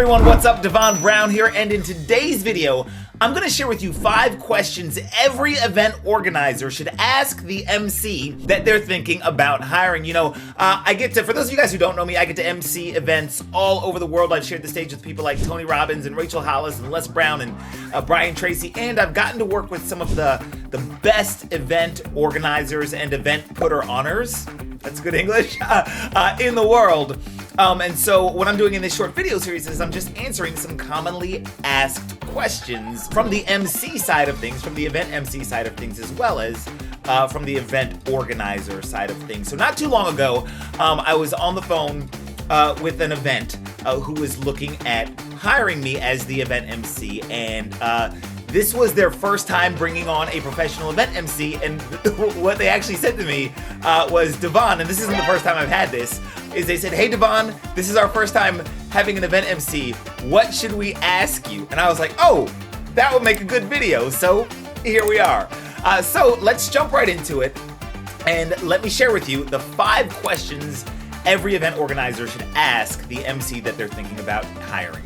everyone, what's up? Devon Brown here, and in today's video, I'm going to share with you 5 questions every event organizer should ask the MC that they're thinking about hiring. You know, for those of you guys who don't know me, I get to MC events all over the world. I've shared the stage with people like Tony Robbins and Rachel Hollis and Les Brown and Brian Tracy, and I've gotten to work with some of the best event organizers and event putter-oners, that's good English, in the world. And so what I'm doing in this short video series is I'm just answering some commonly asked questions from the MC side of things, from the event MC side of things, as well as from the event organizer side of things. So not too long ago, I was on the phone with an event who was looking at hiring me as the event MC, and this was their first time bringing on a professional event MC, and what they actually said to me was, Devon, and this isn't the first time I've had this, is they said, hey Devon, this is our first time having an event MC. What should we ask you? And I was like, oh, that would make a good video. So here we are. So let's jump right into it, and let me share with you the 5 questions every event organizer should ask the MC that they're thinking about hiring.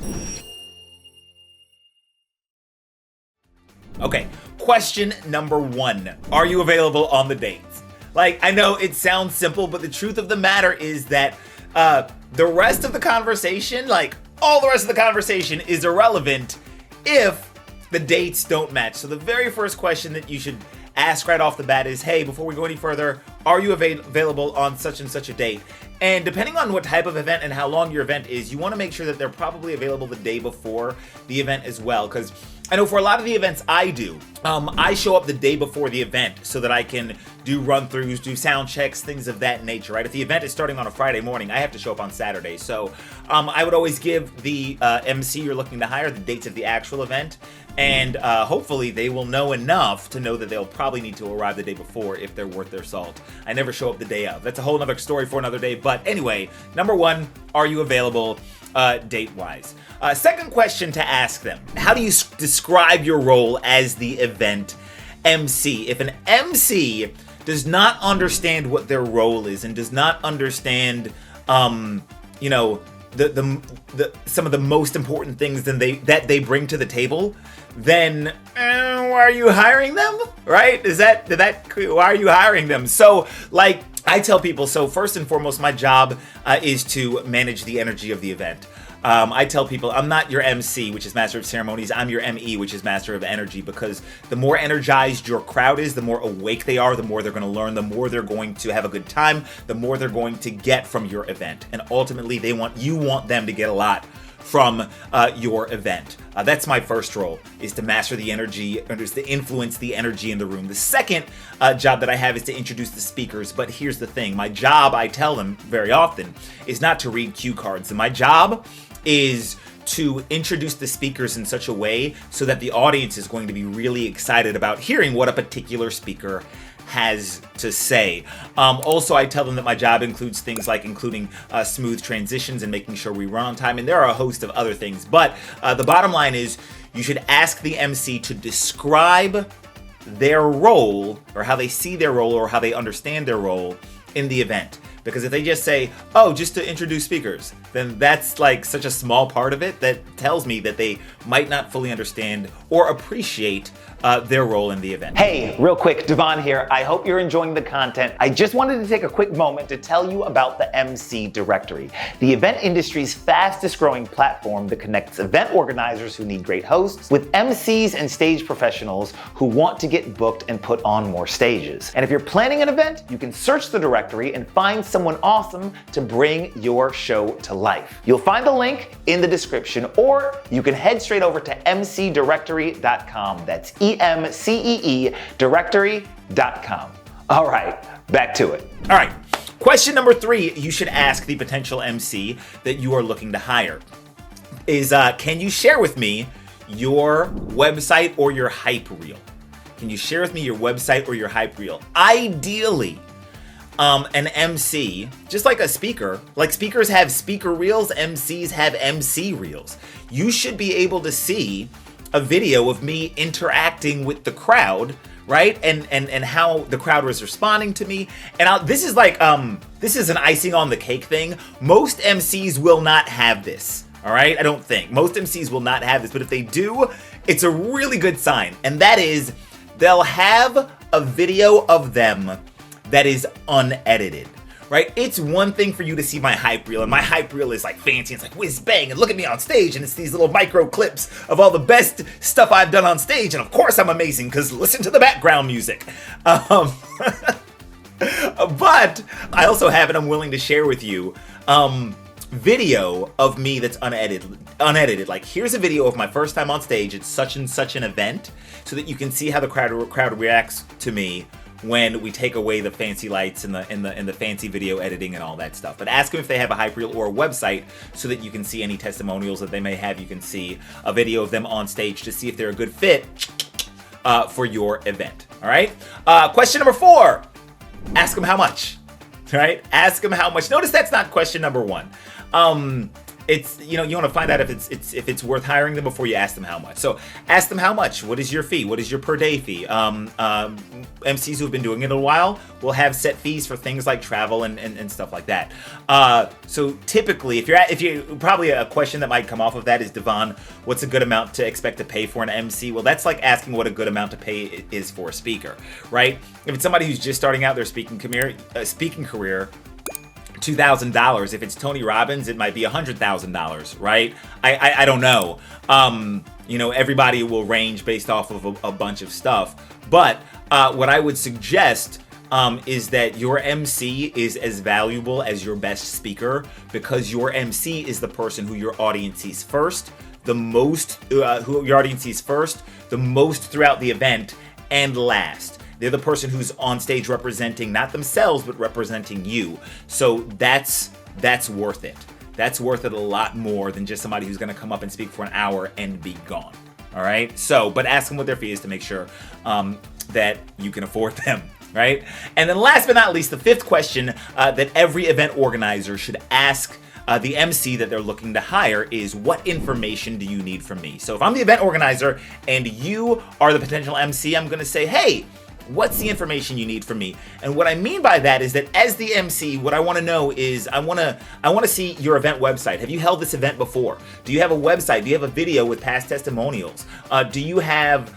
Okay, question number 1. Are you available on the dates? Like, I know it sounds simple, but the truth of the matter is that the rest of the conversation, like all the rest of the conversation, is irrelevant if the dates don't match. So the very first question that you should ask right off the bat is, hey, before we go any further, are you available on such and such a date? And depending on what type of event and how long your event is, you want to make sure that they're probably available the day before the event as well. Because I know for a lot of the events I do, I show up the day before the event so that I can do run-throughs, do sound checks, things of that nature, right? If the event is starting on a Friday morning, I have to show up on Saturday. So I would always give the MC you're looking to hire the dates of the actual event, and hopefully they will know enough to know that they'll probably need to arrive the day before if they're worth their salt. I never show up the day of. That's a whole other story for another day. But anyway, number 1, are you available date-wise? Second question to ask them, how do you describe your role as the event MC? If an MC does not understand what their role is and does not understand, you know, some of the most important things that they bring to the table, then why are you hiring them? Right? Why are you hiring them? So, like, I tell people, so first and foremost, my job is to manage the energy of the event. I tell people I'm not your MC, which is Master of Ceremonies. I'm your ME, which is Master of Energy, because the more energized your crowd is, the more awake they are, the more they're going to learn, the more they're going to have a good time, the more they're going to get from your event. And ultimately, you want them to get a lot from your event. That's my first role, is to master the energy, or is to influence the energy in the room. The second job that I have is to introduce the speakers. But here's the thing, my job, I tell them very often, is not to read cue cards. And my job is to introduce the speakers in such a way so that the audience is going to be really excited about hearing what a particular speaker has to say. Also, I tell them that my job includes things like including smooth transitions and making sure we run on time, and there are a host of other things. But the bottom line is, you should ask the MC to describe their role, or how they see their role, or how they understand their role in the event. Because if they just say, oh, just to introduce speakers, then that's like such a small part of it that tells me that they might not fully understand or appreciate their role in the event. Hey, real quick, Devon here. I hope you're enjoying the content. I just wanted to take a quick moment to tell you about the MC Directory, the event industry's fastest growing platform that connects event organizers who need great hosts with MCs and stage professionals who want to get booked and put on more stages. And if you're planning an event, you can search the directory and find someone awesome to bring your show to life. You'll find the link in the description, or you can head straight over to mcdirectory.com. That's EMCEE directory.com. All right, back to it. All right, question number 3 you should ask the potential MC that you are looking to hire is, can you share with me your website or your hype reel? Can you share with me your website or your hype reel? Ideally, an MC, just like a speaker, like speakers have speaker reels, MCs have MC reels. You should be able to see a video of me interacting with the crowd, right? And how the crowd was responding to me. And this is like, this is an icing on the cake thing. Most MCs will not have this. All right, I don't think. Most MCs will not have this, but if they do, it's a really good sign. And that is, they'll have a video of them that is unedited. Right? It's one thing for you to see my hype reel, and my hype reel is like fancy, it's like whiz bang, and look at me on stage, and it's these little micro clips of all the best stuff I've done on stage, and of course I'm amazing, because listen to the background music. But I also have, and I'm willing to share with you, video of me that's unedited. Like, here's a video of my first time on stage at such and such an event, so that you can see how the crowd reacts to me when we take away the fancy lights and the fancy video editing and all that stuff. But ask them if they have a hype reel or a website so that you can see any testimonials that they may have. You can see a video of them on stage to see if they're a good fit for your event. All right. Question number 4. Ask them how much. Right? Ask them how much. Notice that's not question number 1. It's, you want to find out if it's worth hiring them before you ask them how much. So ask them how much. What is your fee? What is your per day fee? MCs who've been doing it a while will have set fees for things like travel and stuff like that. So typically, if you probably a question that might come off of that is, Devon, what's a good amount to expect to pay for an MC? Well, that's like asking what a good amount to pay is for a speaker, right? If it's somebody who's just starting out their speaking career, $2,000. If it's Tony Robbins, it might be $100,000, right? I don't know. Everybody will range based off of a bunch of stuff. But what I would suggest is that your MC is as valuable as your best speaker, because your MC is the person who your audience sees first, the most throughout the event, and last. They're the person who's on stage representing not themselves, but representing you. So that's worth it. That's worth it a lot more than just somebody who's going to come up and speak for an hour and be gone. All right. So, but ask them what their fee is to make sure that you can afford them. Right. And then last but not least, the 5th question that every event organizer should ask the MC that they're looking to hire is, what information do you need from me? So if I'm the event organizer and you are the potential MC, I'm going to say, hey, what's the information you need from me? And what I mean by that is that as the MC, what I want to know is I want to see your event website. Have you held this event before? Do you have a website? Do you have a video with past testimonials? Do you have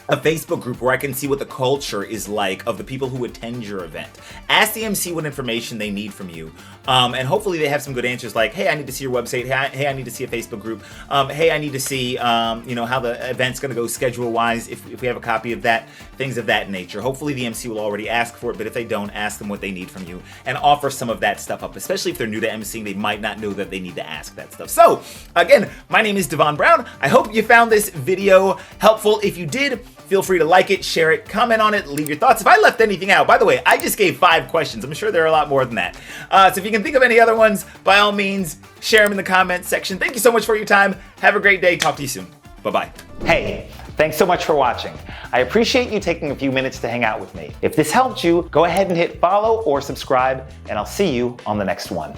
a Facebook group where I can see what the culture is like of the people who attend your event? Ask the MC what information they need from you. And hopefully they have some good answers like, hey, I need to see your website. Hey, I need to see a Facebook group. Hey, I need to see, how the event's going to go schedule-wise, if we have a copy of that, things of that nature. Hopefully the MC will already ask for it, but if they don't, ask them what they need from you and offer some of that stuff up, especially if they're new to MCing. They might not know that they need to ask that stuff. So, again, my name is Devon Brown. I hope you found this video helpful. If you did, feel free to like it, share it, comment on it, leave your thoughts. If I left anything out, by the way, I just gave 5 questions. I'm sure there are a lot more than that. So if you can think of any other ones, by all means, share them in the comments section. Thank you so much for your time. Have a great day. Talk to you soon. Bye-bye. Hey, thanks so much for watching. I appreciate you taking a few minutes to hang out with me. If this helped you, go ahead and hit follow or subscribe, and I'll see you on the next one.